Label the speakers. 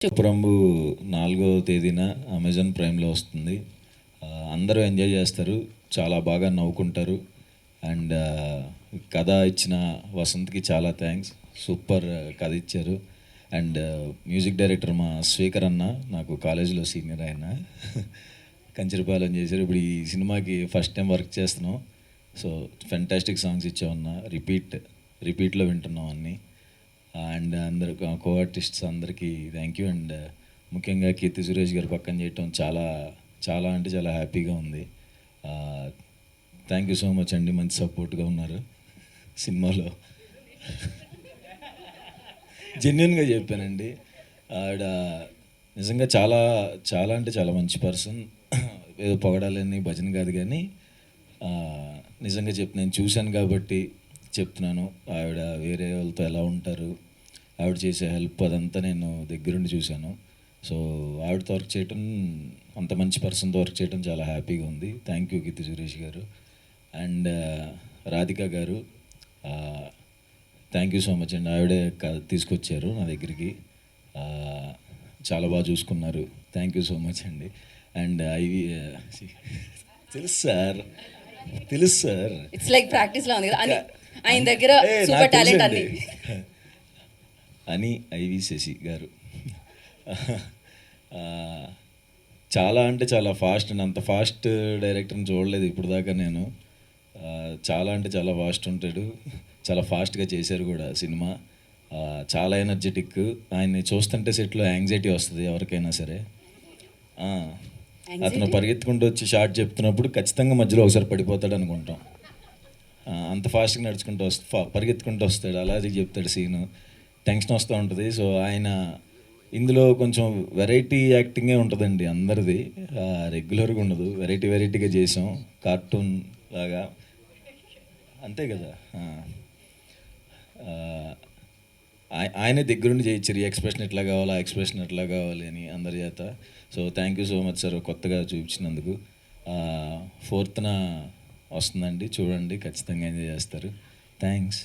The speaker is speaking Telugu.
Speaker 1: శుభ్రంబు 4వ తేదీన అమెజాన్ ప్రైమ్లో వస్తుంది. అందరూ ఎంజాయ్ చేస్తారు, చాలా బాగా నవ్వుకుంటారు. అండ్ కథ ఇచ్చిన వసంత్కి చాలా థ్యాంక్స్, సూపర్ కథ ఇచ్చారు. అండ్ మ్యూజిక్ డైరెక్టర్ మా స్వీకర్ అన్న, నాకు కాలేజీలో సీనియర్ ఆయన, కంచరపాలెం చేశారు. ఇప్పుడు ఈ సినిమాకి ఫస్ట్ టైం వర్క్ చేస్తున్నాం. సో ఫెంటాస్టిక్ సాంగ్స్ ఇచ్చామన్నా, రిపీట్లో వింటున్నాం అన్నీ. అండ్ అందరు కో ఆర్టిస్ట్స్ అందరికీ థ్యాంక్ యూ. అండ్ ముఖ్యంగా కీర్తి సురేష్ గారు పక్కన చేయటం చాలా చాలా అంటే చాలా హ్యాపీగా ఉంది. థ్యాంక్ యూ సో మచ్ అండి, మంచి సపోర్ట్గా ఉన్నారు సినిమాలో. జెన్యున్గా చెప్పానండి. ఆవిడ నిజంగా చాలా చాలా అంటే చాలా మంచి పర్సన్. ఏదో పొగడాలని భజన కాదు, కానీ నిజంగా నేను చూశాను కాబట్టి చెప్తున్నాను. ఆవిడ వేరే వాళ్ళతో ఎలా ఉంటారు, ఆవిడ చేసే హెల్ప్ అదంతా నేను దగ్గరుండి చూశాను. సో ఆవిడతో వర్క్ చేయటం, అంత మంచి పర్సన్తో వర్క్ చేయడం చాలా హ్యాపీగా ఉంది. థ్యాంక్ యూ కీర్తి సురేష్ గారు. అండ్ రాధిక గారు, థ్యాంక్ యూ సో మచ్ అండి. ఆవిడే తీసుకొచ్చారు నా దగ్గరికి, చాలా బాగా చూసుకున్నారు. థ్యాంక్ యూ సో మచ్ అండి. అండ్ తెలుసు సార్,
Speaker 2: ఇట్స్ లైక్ ప్రాక్టీస్లో ఉంది కదా ఆయన దగ్గర సూపర్ టాలెంట్ అన్ని.
Speaker 1: అని ఐవి శశి గారు చాలా అంటే చాలా ఫాస్ట్ అండి. అంత ఫాస్ట్ డైరెక్టర్ని చూడలేదు ఇప్పుడు దాకా నేను. చాలా అంటే చాలా ఫాస్ట్ ఉంటాడు, చాలా ఫాస్ట్గా చేశారు కూడా సినిమా. చాలా ఎనర్జెటిక్. ఆయన్ని చూస్తుంటే సెట్లో యాంగ్జైటీ వస్తుంది ఎవరికైనా సరే. అతను పరిగెత్తుకుంటూ వచ్చి షార్ట్ చెప్తున్నప్పుడు ఖచ్చితంగా మధ్యలో ఒకసారి పడిపోతాడు అనుకుంటాం. అంత ఫాస్ట్గా నడుచుకుంటూ పరిగెత్తుకుంటూ వస్తాడు, అలాగే చెప్తాడు సీను. టెన్షన్ వస్తూ ఉంటుంది. సో ఆయన ఇందులో కొంచెం వెరైటీ యాక్టింగే ఉంటుందండి అందరిది, రెగ్యులర్గా ఉండదు. వెరైటీగా చేసాం, కార్టూన్ లాగా, అంతే కదా. ఆయనే దగ్గరుండి చేయించారు, ఈ ఎక్స్ప్రెషన్ ఎట్లా కావాలి, ఆ ఎక్స్ప్రెషన్ ఎట్లా కావాలి అని అందరి చేత. So thank you so much sir, కొత్తగా చూపించినందుకు. 4th వస్తుందండి, చూడండి, ఖచ్చితంగా ఎంజాయ్ చేస్తారు. థ్యాంక్స్.